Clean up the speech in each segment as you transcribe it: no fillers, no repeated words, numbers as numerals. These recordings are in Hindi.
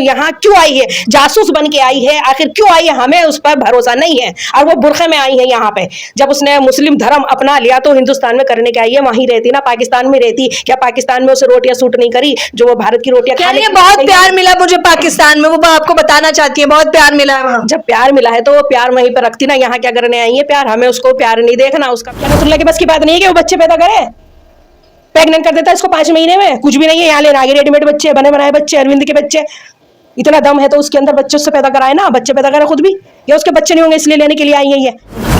यहाँ क्यों आई है, जासूस बन के आई है, आखिर क्यों आई है, हमें उस पर भरोसा नहीं है। और वो बुरखे में आई है यहाँ पे, जब उसने मुस्लिम धर्म अपना लिया तो हिंदुस्तान में करने के आई है, वहीं रहती ना, पाकिस्तान में रहती क्या पाकिस्तान में उसे रोटियां सूट नहीं करी जो वो भारत की रोटियां खाने? बहुत प्यार मिला मुझे पाकिस्तान में, वो आपको बताना चाहती है, बहुत प्यार मिला है वहाँ। जब प्यार मिला है तो वो प्यार वहीं पर रखती ना, यहाँ क्या करने आई है प्यार, हमें उसको प्यार नहीं देखना। उसका नसरुल्लाह के बस की बात नहीं है कि वो बच्चे पैदा करे, प्रेग्नेंट कर देता है इसको 5 महीने में, कुछ भी नहीं है, यहाँ लेना आगे रेडीमेड बच्चे, बने बनाए बच्चे, अरविंद के बच्चे। इतना दम है तो उसके अंदर बच्चे उससे पैदा कराए ना, बच्चे पैदा करे खुद भी, या उसके बच्चे नहीं होंगे इसलिए लेने के लिए आई है ये।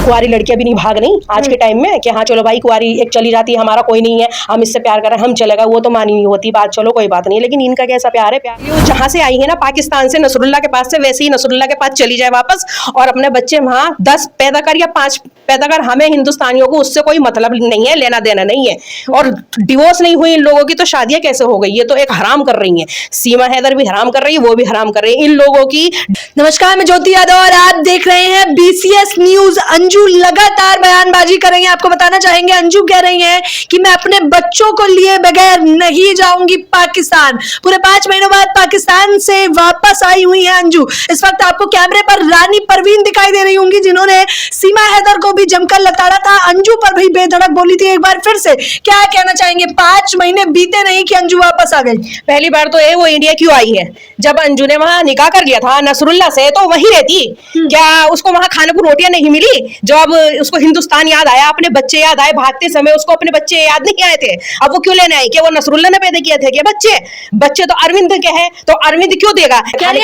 कुंवारी लड़कियां भी नहीं भाग नहीं आज के टाइम में कि हाँ चलो भाई कुंवारी एक चली जाती है, हमारा कोई नहीं है, हम इससे प्यार करें, हम चलेगा, वो तो मानी नहीं होती बात, चलो कोई बात नहीं। लेकिन इनका कैसा प्यार है, प्यार ये जहाँ से आई है ना पाकिस्तान से, नसरुल्लाह के पास से, वैसे ही नसरुल्लाह के पास चली जाए वापस और अपने बच्चे वहाँ 10 पैदा कर या 5 पैदा कर, हमें हिंदुस्तानियों को उससे कोई मतलब नहीं है, लेना देना नहीं है। और डिवोर्स नहीं हुई इन लोगों की तो शादियां कैसे हो गई, ये तो एक हराम कर रही है, सीमा हैदर भी हराम कर रही है, वो भी हराम कर रही है इन लोगों की। नमस्कार, मैं ज्योति यादव और आप देख रहे हैं BCS न्यूज। अंजू लगातार बयानबाजी कर रही हैं, आपको बताना चाहेंगे अंजू कह रही हैं कि मैं अपने बच्चों को लिए बगैर नहीं जाऊंगी पाकिस्तान। पूरे 5 महीनों बाद पाकिस्तान से वापस आई हुई है अंजू। इस वक्त आपको कैमरे पर रानी परवीन दिखाई दे रही होंगी, जिन्होंने सीमा हैदर को भी जमकर लताड़ा था, अंजू पर भी बेधड़क बोली थी। एक बार फिर से क्या कहना चाहेंगे, 5 महीने बीते नहीं कि अंजू वापस आ गई। पहली बार तो ये वो इंडिया क्यों आई है, जब अंजू ने वहां निकाह कर लिया था नसरुल्लाह से तो वहीं रहती, क्या उसको वहां खाने को रोटियां नहीं मिली? जब उसको हिंदुस्तान याद आया, अपने बच्चे याद आए, भागते समय उसको अपने बच्चे याद नहीं आए थे, अब वो क्यों लेने आई? क्या वो नसरुल्लाह ने पैदा किए थे क्या बच्चे? बच्चे तो अरविंद के हैं, तो अरविंद क्यों देगा?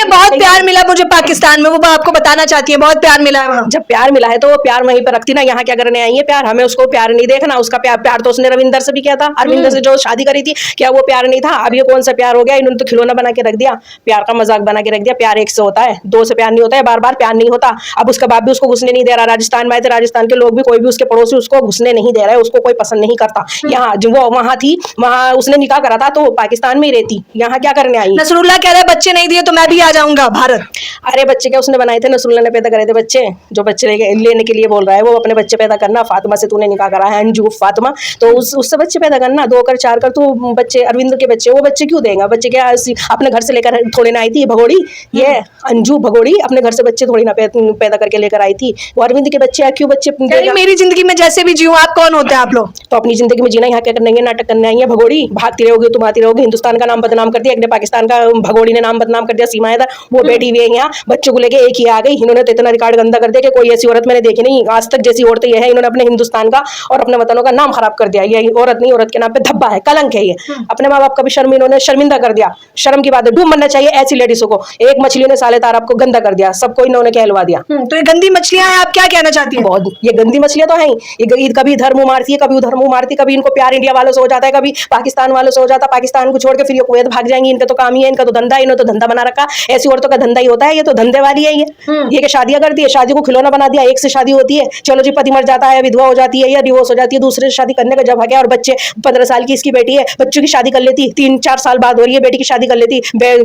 बहुत प्यार मिला मुझे पाकिस्तान में, वो आपको बताना चाहती है, बहुत प्यार मिला है वहाँ। जब प्यार मिला है तो वो प्यार वहीं पर रखती ना, यहाँ क्या करने आई है प्यार, हमें उसको प्यार नहीं देखना। उसका प्यार तो उसने रविंदर से भी किया था, अरविंदर से जो शादी करी थी, क्या वो प्यार नहीं था? अब ये कौन सा प्यार हो गया, इन्होंने तो खिलौना बना के रख दिया, प्यार का मजाक बना के रख दिया। प्यार एक से होता है, 2 से प्यार नहीं होता है, बार बार प्यार नहीं होता। अब उसका बाप भी उसको घुसने नहीं दे रहा, राजस्थान में आए थे, राजस्थान के लोग भी, कोई भी उसके पड़ोसी उसको घुसने नहीं दे रहा है, उसको कोई पसंद नहीं करता। यहाँ जो वो वहां थी, वहां उसने निकाह करा था तो पाकिस्तान में ही रहती, यहाँ क्या करने आई? नसरुल्लाह कह रहा है बच्चे नहीं दिए तो मैं भी आ जाऊंगा भारत। अरे बच्चे क्या उसने बनाए थे, नसरुल्लाह ने पैदा करे थे बच्चे, जो बच्चे लेने के लिए बोल रहा है वो अपने बच्चे पैदा करना। फातिमा से तूने निकाह करा है, अंजू फातिमा, तो उससे बच्चे पैदा करना, 2 कर 4 कर, तू बच्चे अरविंद के बच्चे, वो बच्चे क्यों देगा? बच्चे क्या अपने घर से लेकर थोड़ी ना आई थी भगोड़ी, ये अंजू भगोड़ी अपने घर से बच्चे थोड़ी ना पैदा करके लेकर आई थी, वो अरविंद के बच्चे क्यों बच्चे? मेरी जिंदगी में जैसे भी जीऊं, आप कौन होते हैं आप लोग? तो अपनी जिंदगी में जीना, यहाँ क्या करने, नाटक करने आई है भगोड़ी, भागती रहोगी, तुम आती रहोगी, हिंदुस्तान का नाम बदनाम कर दिया, एक ने पाकिस्तान का भगोड़ी ने नाम बदनाम कर दिया। सीमा हैदर वो बेटी हुई है यहाँ, बच्चों को लेके एक ही आ गई, इन्होंने तो इतना रिकॉर्ड गंदा कर दिया कि कोई ऐसी औरत मैंने देखी नहीं आज तक जैसी औरतें ये है। इन्होंने अपने हिंदुस्तान का और अपने वतनों का नाम खराब कर दिया, ये औरत नहीं, औरत के नाम पे धब्बा है, कलंक है ये, अपने माँ बाप का भी शर्म इन्होंने शर्मिंदा कर दिया। शर्म की बात है, डूब मरना चाहिए ऐसी लेडीजों को। एक मछली ने साले तार आपको गंदा कर दिया, सबको इन्होंने कहलवा दिया। तो ये गंदी मछलियां हैं, आप क्या कहना चाहती हैं? बहुत, ये गंदी मछलियां तो हैं, ये कभी इधर मुंह मारती है, कभी उधर मुंह मारती है, कभी इनको प्यार इंडिया वालों से हो जाता है, कभी पाकिस्तान वालों से हो जाता है, पाकिस्तान को छोड़ के फिर ये कुवैत भाग जाएंगी। इनका तो काम ही है, इनका तो धंधा है, इन्होंने तो धंधा बना रखा, ऐसी औरतों का धंधा ही होता है, ये तो धंधे वाली है ये कि शादियां करती है, शादी को खिलौना बना दिया, एक से शादी होती है, चलो जी पति मर जाता है, विधवा हो जाती है या डिवोर्स हो जाती है, दूसरे से शादी करने का जब है गया। और बच्चे 15 साल की इसकी बेटी है, बच्चों की शादी कर लेती, 3-4 साल बाद हो रही है, बेटी की शादी कर लेती,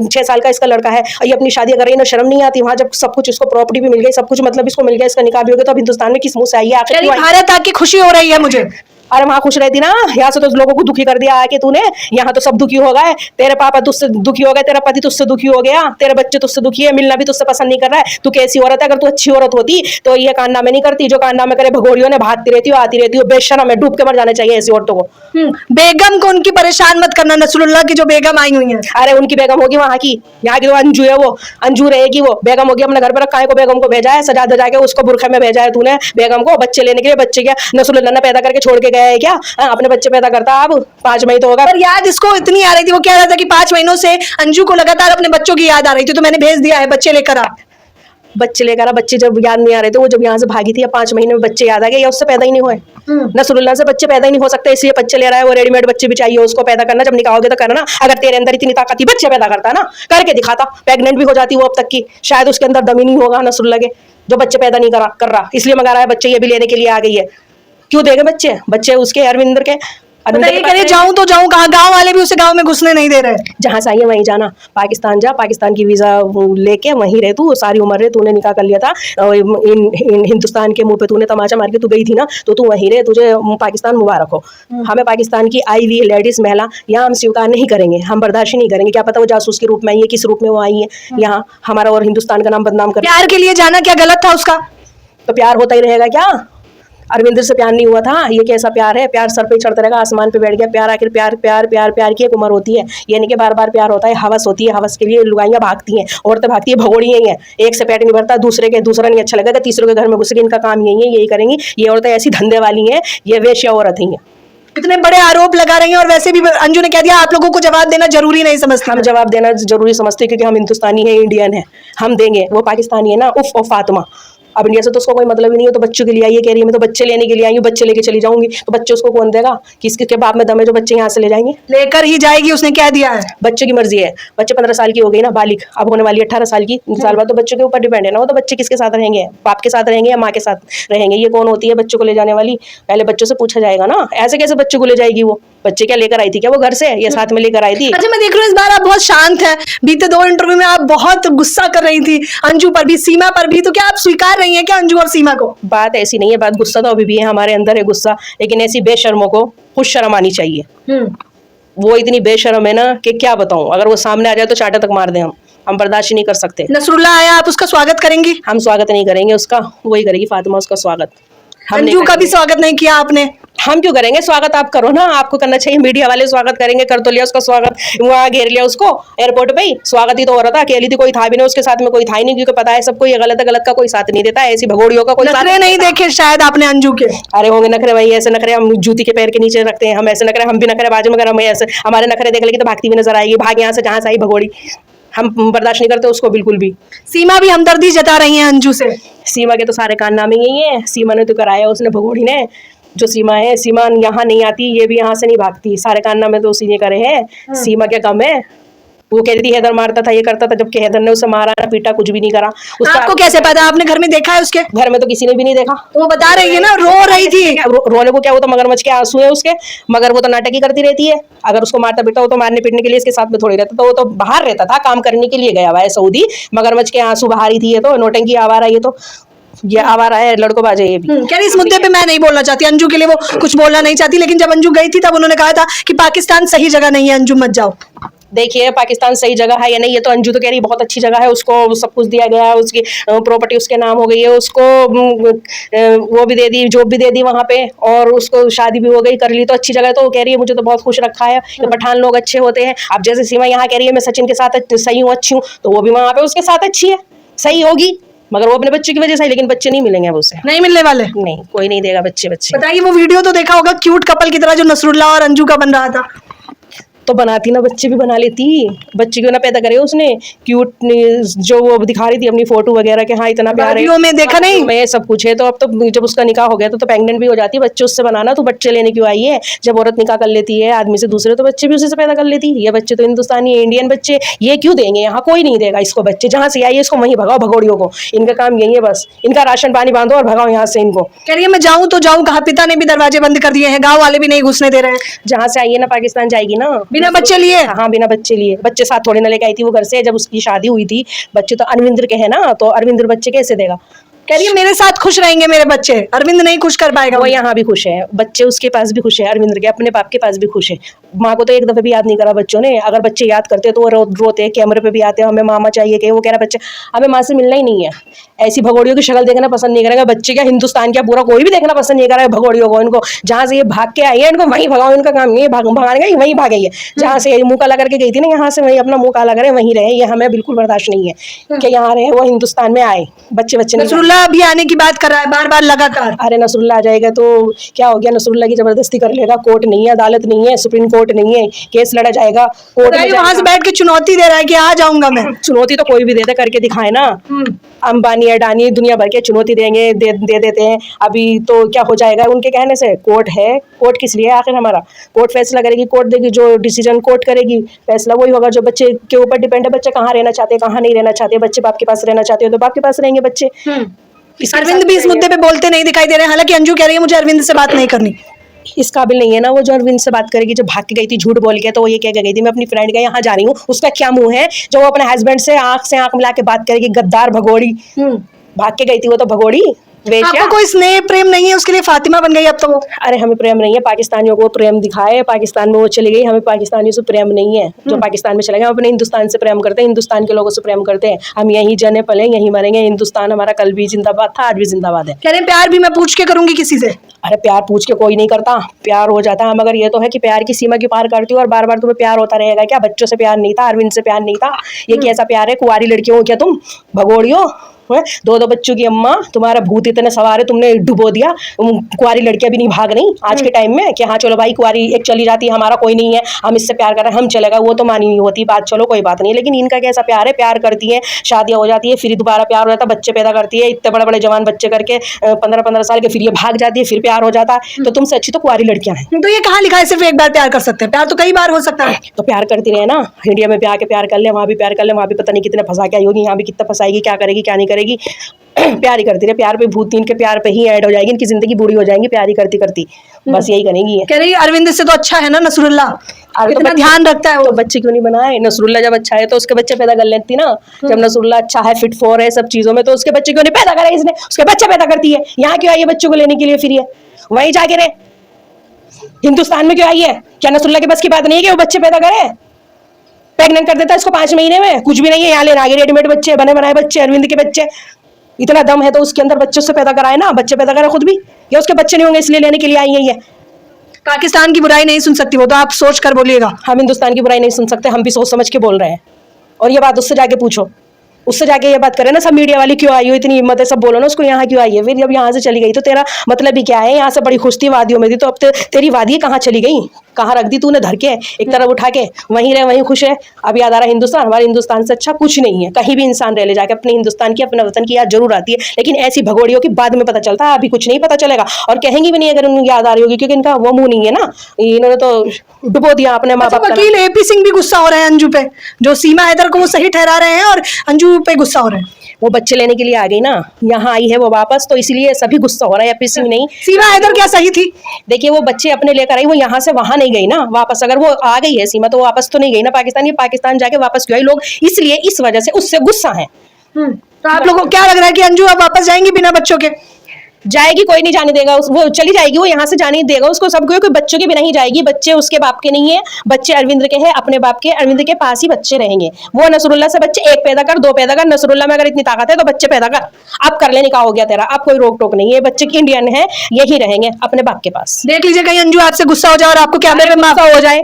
6 साल का इसका लड़का है, ये अपनी शादी कर रही है ना, शर्म नहीं आती? वहां जब सब कुछ इसको प्रॉपर्टी भी मिल गई, सब कुछ मतलब इसको मिल गया, इसका निकाह भी हो गया, तो अब हिंदुस्तान में किस मुंह से आई है आखिर? भारत आके खुशी हो रही है मुझे। अरे वहां खुश रहती ना, यहाँ से तो लोगों को दुखी कर दिया आके तूने, यहाँ तो सब दुखी हो गए, तेरे पापा तुझसे दुखी हो गए, तेरा पति तुझसे दुखी हो गया, तेरे बच्चे तुझसे दुखी है, मिलना भी तुझसे पसंद नहीं कर रहा है। तू कैसी औरत है? अगर तू अच्छी औरत होती तो ये कारनामे नहीं करती जो कारनामे करे भगोड़ियों ने, भागती रहती हो, आती रहती हो, बेशर्म है, डूब के मर जाना चाहिए ऐसी औरतों को। बेगम को उनकी परेशान मत करना, नसरुल्लाह की जो बेगम आई हुई है। अरे उनकी बेगम होगी वहां की, यहाँ की तो अंजू है, वो अंजू रहेगी, वो बेगम होगी। अपने घर पर रखा है को बेगम को भेजा है, सजा दजा के उसको बुरखे में भेजा है तूने बेगम को बच्चे लेने के लिए। बच्चे क्या नसरुल्लाह ने पैदा करके छोड़ के गया है क्या? अपने बच्चे पैदा करता, अब 5 महीने तो होगा। पर याद इसको इतनी आ रही थी, वो कह रहा था कि 5 महीनों से अंजू को लगातार अपने बच्चों की याद आ रही थी, तो मैंने भेज दिया है बच्चे लेकर आ। बच्चे लेकर बच्चे जब याद नहीं आ रहे थे, वो जब यहाँ से भागी थी या 5 महीने में बच्चे याद आ गए, या उससे पैदा ही नहीं हुए? नसरुल्लाह से बच्चे पैदा ही नहीं हो सकते, इसलिए बच्चे ले रहा है वो। रेडीमेड बच्चे भी चाहिए उसको पैदा करना, जब निकाहोगे तो करना। अगर तेरे अंदर इतनी ताकत थी, बच्चे पैदा करता ना, करके दिखाता, प्रेग्नेंट भी हो जाती वो अब तक की। शायद उसके अंदर दम ही नहीं होगा नसरुल्लाह के, जो बच्चे पैदा नहीं कर रहा, इसलिए मंगा रहा है बच्चे, ये भी लेने के लिए आ गई है। क्यों देगा बच्चे? बच्चे उसके अरविंदर के, अरविंद के ये पास कह रहे जाऊं तो जाऊं कहाँ, गांव वाले भी उसे गांव में घुसने नहीं दे रहे। जहाँ से आई है वहीं जाना, पाकिस्तान जा, पाकिस्तान की वीजा लेके वहीं रह, तू सारी उम्र रहे, तूने निकाह कर लिया था और हिंदुस्तान के मुंह पे तूने तमाचा मार के तू गई थी ना, तो तू वहीं रहे, तुझे पाकिस्तान मुबारक हो। हमें पाकिस्तान की आई हुई लेडीज महिला यहाँ हम स्वीकार नहीं करेंगे, हम बर्दाश्त नहीं करेंगे। क्या पता वो जासूस के रूप में आई है, किस रूप में वो आई है यहाँ हमारा और हिंदुस्तान का नाम बदनाम कर। प्यार के लिए जाना क्या गलत था उसका? तो प्यार होता ही रहेगा क्या? अरविंद से प्यार नहीं हुआ था? ये कैसा प्यार है? प्यार सर पे चढ़ता रहेगा, आसमान पे बैठ गया प्यार। आखिर प्यार प्यार प्यार प्यार की एक उम्र होती है, ये नहीं कि बार बार प्यार होता है। हवस होती है, हवस के लिए लुगाइयाँ भागती हैं, औरतें भागती है, भगोड़ी यही है। एक से पेट नहीं भरता, दूसरा नहीं अच्छा लगेगा, तीसरे के घर में घुस के इनका काम यही है, यही करेंगी। ये औरतें ऐसी धंधे वाली हैं, ये वेश्या औरत ही हैं। इतने बड़े आरोप लगा रही हैं और वैसे भी अंजू ने कह दिया आप लोगों को जवाब देना जरूरी नहीं समझते। हम जवाब देना जरूरी समझते क्योंकि हम हिंदुस्तानी है, इंडियन है, हम देंगे। वो पाकिस्तानी है ना, उफ ओ फातिमा, अब इंडिया से तो उसको कोई मतलब ही नहीं है। तो बच्चों के लिए आई है, कह रही है मैं तो बच्चे लेने के लिए आई हूँ, बच्चे लेके चली जाऊंगी। तो बच्चे उसको कौन देगा? किसके बाप में दम है जो बच्चे यहाँ से ले जाएंगे? लेकर ही जाएगी, उसने क्या दिया है। बच्चे की मर्जी है। बच्चे 15 साल की हो गई ना, बालिग, अब होने वाली 18 साल की, साल बाद तो बच्चों के ऊपर डिपेंड है ना। वो तो बच्चे किसके साथ रहेंगे? बाप के साथ रहेंगे या माँ के साथ रहेंगे? ये कौन होती है बच्चों को ले जाने वाली? पहले बच्चों से पूछा जाएगा ना। ऐसे कैसे बच्चों को ले जाएगी? वो बच्चे क्या लेकर आई थी क्या वो घर से, या साथ में लेकर आई थी? अच्छा, मैं देख रही हूँ इस बार आप बहुत शांत हैं। बीते 2 इंटरव्यू में आप बहुत गुस्सा कर रही थी अंजू पर भी, सीमा पर भी। तो क्या आप स्वीकार रही हैं क्या अंजू और सीमा को? बात ऐसी नहीं है, बात गुस्सा तो अभी भी है, हमारे अंदर है गुस्सा, लेकिन ऐसी बेशर्मों को खुद शर्म आनी चाहिए। वो इतनी बेशर्म है ना कि क्या बताऊं, अगर वो सामने आ जाए तो चाटा तक मार दे। हम बर्दाश्त ही नहीं कर सकते। नसरुल्लाह आया, आप उसका स्वागत करेंगी? हम स्वागत नहीं करेंगे उसका, वही करेगी फातिमा उसका स्वागत। अंजू का भी स्वागत नहीं किया आपने? हम क्यों करेंगे स्वागत? आप करो ना, आपको करना चाहिए। मीडिया वाले स्वागत करेंगे, कर तो लिया उसका स्वागत, वहाँ घेर लिया उसको एयरपोर्ट पे ही। स्वागत ही तो हो रहा था, अकेली थी, कोई था भी नहीं उसके साथ में, कोई था ही नहीं, क्योंकि पता है सबको ये गलत है, गलत का कोई साथ नहीं देता। ऐसी भगोड़ियों का कोई साथ नहीं देखे शायद आपने अंजू के। अरे होंगे नखरे भाई, ऐसे नखरे हम जूती के पैर के नीचे रखते हैं, हम ऐसे नखरे हम भी नखरे बाजू में, अगर हम ऐसे हमारे नखरे देख लेगी तो भागती भी नजर आएगी, भाग यहाँ से जहाँ से आई भगोड़ी। हम बर्दाश्त नहीं करते उसको बिल्कुल भी। सीमा भी हमदर्दी जता रही है अंजू से। सीमा के तो सारे कारनामे यही है, सीमा ने तो कराया उसने, भगोड़ी ने। जो सीमा है, सीमा यहाँ नहीं आती, ये भी यहाँ से नहीं भागती, सारे कारनामे तो उसी ने करे हैं। सीमा क्या कम है? वो कह रही थी हैदर मारता था, ये करता था, जबकि हैदर ने उसे मारा ना पीटा, कुछ भी नहीं करा। आपको कैसे पता? आपने घर में देखा है उसके? घर में तो किसी ने भी नहीं देखा। वो बता रही है ना, रो रही थी। रोने को क्या, वो तो मगरमच्छ के आंसू है उसके, मगर वो तो नाटक ही करती रहती है। अगर उसको मारता पीटा हो तो मारने पीटने के लिए इसके साथ में थोड़ी रहता, तो वो तो बाहर रहता था, काम करने के लिए गया हुआ है सऊदी। मगरमच्छ के आंसू बाहर ही थी, ये तो नौटंकी आवारा, ये आवारा है, लड़कों बाजे ये भी। कह रही इस मुद्दे पे मैं नहीं बोलना चाहती, अंजू के लिए वो कुछ बोलना नहीं चाहती, लेकिन जब अंजू गई थी तब उन्होंने कहा था कि पाकिस्तान सही जगह नहीं है, अंजू मत जाओ। देखिए पाकिस्तान सही जगह है या नहीं, ये तो अंजू तो कह रही बहुत अच्छी जगह है, उसको सब कुछ दिया गया है, उसकी प्रॉपर्टी उसके नाम हो गई है, उसको वो भी दे दी, जॉब भी दे दी वहाँ पे, और उसको शादी भी हो गई, कर ली, तो अच्छी जगह है। तो वो कह रही है मुझे तो बहुत खुश रखा है, ये पठान लोग अच्छे होते हैं। अब जैसे सीमा यहाँ कह रही है मैं सचिन के साथ सही हूँ, अच्छी हूँ, तो वो भी वहाँ पे उसके साथ अच्छी है, सही होगी, मगर वो अपने बच्चे की वजह से। लेकिन बच्चे नहीं मिलेंगे अब उसे, नहीं मिलने वाले, नहीं कोई नहीं देगा बच्चे। बताइए, वो वीडियो तो देखा होगा क्यूट कपल की तरह जो नसरुल्लाह और अंजू का बन रहा था। तो बनाती ना, बच्चे भी बना लेती, बच्चे क्यों ना पैदा करे उसने। क्यूट जो वो दिखा रही थी अपनी फोटो वगैरह के, हाँ इतना प्यार है, में देखा नहीं मैं सब कुछ है। तो अब तो जब उसका निकाह हो गया तो प्रेग्नेंट भी हो जाती है, बच्चे उससे बनाना, तो बच्चे लेने क्यों आई है? जब औरत निकाह कर लेती है आदमी से दूसरे, तो बच्चे भी उसी से पैदा कर लेती है। ये बच्चे तो हिंदुस्तानी इंडियन बच्चे, ये क्यों देंगे? यहाँ कोई नहीं देगा इसको बच्चे। जहाँ से आई है इसको वहीं भगाओ, भगोड़ियों को, इनका काम यही है बस, इनका राशन पानी बांधो और भगाओ यहाँ से इनको। कह रही है मैं जाऊँ तो जाऊँ कहाँ, पिता ने भी दरवाजे बंद कर दिए हैं, गाँव वाले भी नहीं घुसने दे रहे हैं। जहाँ से आई है ना पाकिस्तान जाएगी ना बिना बच्चे लिए। हाँ बिना बच्चे लिए, बच्चे साथ थोड़ी ना लेके आई थी वो घर से। जब उसकी शादी हुई थी, बच्चे तो अरविंद के है ना, तो अरविंद बच्चे कैसे देगा? कह रही है मेरे साथ खुश रहेंगे मेरे बच्चे, अरविंद नहीं खुश कर पाएगा। वो यहाँ भी खुश है, बच्चे उसके पास भी खुश है, अरविंद के अपने बाप के पास भी खुश है। माँ को तो एक दफे भी याद नहीं करा बच्चों ने। अगर बच्चे याद करते तो वो रोते, कैमरे पे भी आते हैं, हमें मामा चाहिए, कि वो कह रहा बच्चे हमें माँ से मिलना ही नहीं है। ऐसी भगोड़ियों की शक्ल देखना पसंद नहीं करेंगे बच्चे, क्या हिंदुस्तान क्या पूरा कोई भी देखना पसंद नहीं कर रहा है भगोड़ियों को। इनको जहाँ से ये भाग के आई है इनको वहीं भगाओ, इनका काम ये भगाने गई वहीं भाग गई है। जहाँ से मुँह काला करके गई थी ना, यहाँ से वहीं अपना मुँह काला करे वहीं रहे। ये हमें बिल्कुल बर्दाश्त नहीं है कि यहाँ रहे, वो हिंदुस्तान में आए। बच्चे नसरुल्लाह अभी आने की बात कर रहा है बार बार लगातार। अरे नसरुल्लाह आ जाएगा तो क्या हो गया? नसरुल्लाह की जबरदस्ती कर लेगा, कोर्ट नहीं है, अदालत नहीं है, सुप्रीम कोर्ट नहीं है, केस लड़ा जाएगा कोर्ट में। वहां से बैठ के चुनौती दे रहा है कि आ जाऊंगा मैं। चुनौती तो कोई भी दे दे, करके दिखाए ना। अंबानी अडानी दुनिया भर के चुनौती देंगे, दे देते हैं। अभी तो क्या हो जाएगा उनके कहने से? कोर्ट है, कोर्ट किस लिए आखिर? हमारा कोर्ट फैसला करेगी, कोर्ट देगी, जो डिसीजन कोर्ट करेगी फैसला वही होगा, जो बच्चे के ऊपर डिपेंड है। बच्चे कहाँ रहना चाहते हैं, कहाँ नहीं रहना चाहते। बच्चे बाप के पास रहना चाहते हो तो बाप के पास रहेंगे बच्चे। अरविंद भी इस मुद्दे पे बोलते नहीं दिखाई दे रहे हैं, हालांकि अंजू कह रही है मुझे अरविंद से बात नहीं करनी। इस काबिल नहीं है ना वो जो अरविंद से बात करेगी, जो भाग के गई थी झूठ बोल के, तो वो ये कह के गई थी मैं अपनी फ्रेंड के यहाँ जा रही हूँ, उसका क्या मुंह है जो वो अपने हस्बैंड से आंख मिला के बात करेगी, गद्दार भगोड़ी। भाग के गई थी वो तो भगोड़ी वेश्या। आपको कोई स्नेह प्रेम नहीं है, उसके लिए फातिमा बन गई अब तो वो। अरे हमें प्रेम नहीं है, पाकिस्तानियों को प्रेम दिखाए, पाकिस्तान में वो चली गई, हमें पाकिस्तानियों से प्रेम नहीं है। जो पाकिस्तान में चले गए हम अपने हिंदुस्तान से प्रेम करते हैं, हिंदुस्तान के लोगों से प्रेम करते हैं। हम यहीं जने पले यहीं मरेंगे, हिंदुस्तान हमारा कल भी जिंदाबाद था, आज भी जिंदाबाद है। कह रहे हैं प्यार भी मैं पूछ के करूंगी किसी से। अरे प्यार पूछ के कोई नहीं करता, प्यार हो जाता है, मगर ये तो है कि प्यार की सीमा की पार करती हो और बार बार तुम्हें प्यार होता रहेगा क्या? बच्चों से प्यार नहीं था, अरविंद से प्यार नहीं था, ये कैसा प्यार है? कुंवारी लड़कियों हो क्या तुम, भगोड़ियो? दो बच्चों की अम्मा, तुम्हारा भूत इतने सवार है, तुमने डुबो दिया। कुंवारी लड़कियां भी नहीं भाग रही आज के टाइम में कि हाँ चलो भाई कुंवारी एक चली जाती है, हमारा कोई नहीं है, हम इससे प्यार कर रहे हैं, हम चलेगा, वो तो मानी नहीं होती बात, चलो कोई बात नहीं। लेकिन इनका कैसा प्यार है? प्यार करती है, शादियां हो जाती है, फिर दोबारा प्यार हो जाता है, बच्चे पैदा करती है, इतने बड़े बड़े जवान बच्चे करके 15-15 साल के, फिर ये भाग जाती है, फिर प्यार हो जाता है। तो तुमसे अच्छी तो कुंवारी लड़कियां हैं। तो ये कहाँ लिखा है सिर्फ एक बार प्यार कर सकते हैं? प्यार तो कई बार हो सकता है। तो प्यार करती रहे ना, इंडिया में भी आके प्यार कर ले, वहाँ भी प्यार कर ले, वहाँ भी पता नहीं कितने फंसा के आई होगी, यहाँ भी कितना फंसाएगी, क्या करेगी क्या नहीं करेगी। प्यार ही करती रहे, प्यार पे भूत इनके प्यार पे ही ऐड हो जाएगी, इनकी जिंदगी बुरी हो जाएगी प्यार ही करती करती, बस यही करेंगी ये। कह रही अरविंद से तो अच्छा है ना नसरुल्ला, अरे इतना ध्यान रखता है वो। तो बच्चे क्यों नहीं बनाए? नसरुल्ला जब अच्छा है तो उसके बच्चे पैदा कर लेती ना। जब नसरुल्ला अच्छा है, फिट फॉर है सब चीजों में, तो उसके बच्चे क्यों नहीं पैदा करे इसने? उसके बच्चे पैदा करती है, यहाँ क्यों आई है बच्चों को लेने के लिए? फिर ये वहीं जाके रहे, हिंदुस्तान में क्यों आई है? क्या नसरुल्ला के बस की बात नहीं है कि वो बच्चे पैदा करे? प्रेग्नेंट कर देता है इसको 5 महीने में, कुछ भी नहीं है, यहाँ लेना आगे रेडीमेड बच्चे, बने बनाए बच्चे, अरविंद के बच्चे। इतना दम है तो उसके अंदर बच्चों से पैदा कराए ना, बच्चे पैदा करे खुद भी, या उसके बच्चे नहीं होंगे इसलिए लेने के लिए आई है ये? पाकिस्तान की बुराई नहीं सुन सकती वो, तो आप सोच कर बोलिएगा। हम हिंदुस्तान की बुराई नहीं सुन सकते, हम भी सोच समझ के बोल रहे हैं। और ये बात उससे जाके पूछो, उससे जाके ये बात करे ना, सब मीडिया वाली क्यों आई हो, इतनी हिम्मत है, सब बोलो ना उसको यहाँ क्यों आई है। फिर जब यहाँ से चली गई तो तेरा मतलब भी क्या है? यहाँ से बड़ी खुश थी, वादियों में थी, तो अब तेरी वादी कहाँ चली गई? कहाँ रख दी तूने धर के एक तरफ उठा के? वहीं रहे वहीं खुश है। अब याद आ रहा है हिंदुस्तान, हमारे हिंदुस्तान से अच्छा कुछ नहीं है। कहीं भी इंसान रह ले जाके अपने हिंदुस्तान की, अपने वतन की याद जरूर आती है, लेकिन ऐसी भगोड़ियों की बाद में पता चलता है, अभी कुछ नहीं पता चलेगा और कहेंगी भी नहीं अगर उन्हें याद आ रही होगी, क्योंकि इनका वो मुंह नहीं है ना, इन्होंने तो डुबो दिया अपने माँ बाप। वकील AP सिंह भी गुस्सा हो रहे हैं अंजू पे, जो सीमा हैदर को वो सही ठहरा रहे हैं और अंजू पे गुस्सा हो रहे हैं। वो बच्चे लेने के लिए आ गई ना, यहाँ आई है वो वापस, तो इसलिए सभी गुस्सा हो रहा है, सिंह नहीं। सीमा हैदर क्या सही थी? देखिए वो बच्चे अपने लेकर आई, वो यहाँ से वहां नहीं गई ना वापस। अगर वो आ गई है सीमा तो वो वापस तो नहीं गई ना पाकिस्तान, ये पाकिस्तान जाके वापस क्यों आई? लोग इसलिए इस वजह से उससे गुस्सा है। तो आप लोगों को क्या लग रहा है कि अंजू अब वापस जाएंगी बिना बच्चों के? जाएगी, कोई नहीं जाने देगा, वो चली जाएगी, वो यहाँ से जाने नहीं देगा उसको, सब कोई बच्चों के बिना ही जाएगी। बच्चे उसके बाप के नहीं है, बच्चे अरविंद के हैं, अपने बाप के, अरविंद के पास ही बच्चे रहेंगे। वो नसरुल्ला से बच्चे 1 पैदा कर, 2 पैदा कर, नसरुल्ला में अगर इतनी ताकत है तो बच्चे पैदा कर, अब कर ले, निकाह हो गया तेरा, अब कोई रोक टोक नहीं है। बच्चे की इंडियन है, यही रहेंगे अपने बाप के पास। देख लीजिए कहीं अंजू आपसे गुस्सा हो जाए और आपको कैमरे पे माफा हो जाए,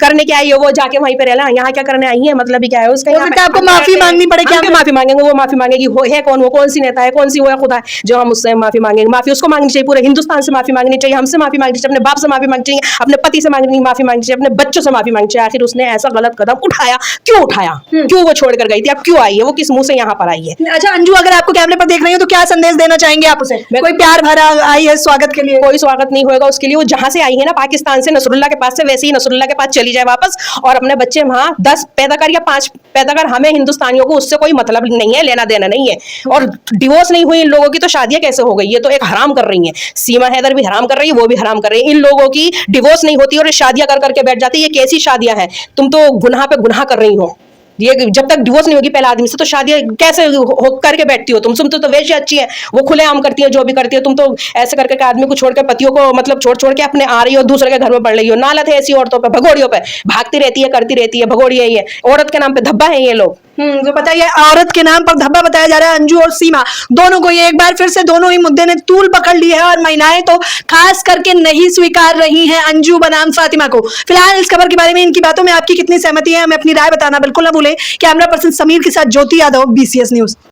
करने क्या आई है वो? जाके वहीं पे रहना, यहाँ क्या करने आई है? मतलब ही क्या है उसका? आपको माफी मांगनी पड़े, क्या माफी मांगेंगे? वो माफी मांगेगी, वो है कौन? वो कौन सी नेता है, कौन सी वो है खुदा है जो हम उससे माफी मांगेंगे? माफी उसको मांगनी चाहिए, पूरे हिंदुस्तान से माफी मांगनी चाहिए, हमसे माफी मांगनी चाहिए, अपने बाप से माफी मांगनी चाहिए, अपने पति से माफी मांगनी चाहिए, अपने बच्चों से माफी मांगनी चाहिए। आखिर उसने ऐसा गलत कदम उठाया क्यों उठाया? क्यों वो छोड़कर गई थी? अब क्यों आई है? वो किस मुंह से यहाँ पर आई है? अच्छा अंजू, अगर आपको कैमरे पर देख रही हो तो क्या संदेश देना चाहेंगे आप उसे? कोई प्यार भरा आई है स्वागत के लिए? कोई स्वागत नहीं होगा उसके लिए। वो जहां से आई है ना पाकिस्तान से, नसरुल्ला के पास से, वैसे ही नसरुल्ला के पास चली जाए वापस और अपने बच्चे वहां 10 पैदा कर या 5 पैदा कर, हमें हिंदुस्तानियों को उससे कोई मतलब नहीं है, लेना देना नहीं है। और डिवोर्स नहीं हुई इन लोगों की तो शादियां कैसे हो गई? ये तो एक हराम कर रही है, सीमा हैदर भी हराम कर रही है, वो भी हराम कर रही है। इन लोगों की डिवोर्स नहीं होती और शादियां कर करके बैठ जाती है। ये कैसी शादियां हैं? तुम तो गुनाह पे गुनाह कर रही हो। ये जब तक डिवोर्स नहीं होगी पहले आदमी से तो शादी कैसे हो करके बैठती हो तुम तो वैसे अच्छी है, वो खुलेआम करती है जो भी करती है। तुम तो ऐसे करके आदमी को छोड़कर, पतियों को मतलब छोड़ के अपने आ रही हो, दूसरे के घर में पड़ रही हो। नालत है ऐसी औरतों पे, भगोड़ियों पे भागती रहती है, करती रहती है, भगोड़िया ही है। औरत के नाम पे धब्बा है ये लोग। तो पता है औरत के नाम पर धब्बा बताया जा रहा है अंजू और सीमा दोनों को। ये एक बार फिर से दोनों ही मुद्दे ने तूल पकड़ ली है और महिलाएं तो खास करके नहीं स्वीकार रही हैं अंजू बनाम फातिमा को। फिलहाल इस खबर के बारे में, इनकी बातों में आपकी कितनी सहमति है, हमें अपनी राय बताना बिल्कुल ना भूलें। कैमरा पर्सन समीर के साथ ज्योति यादव, BCS न्यूज।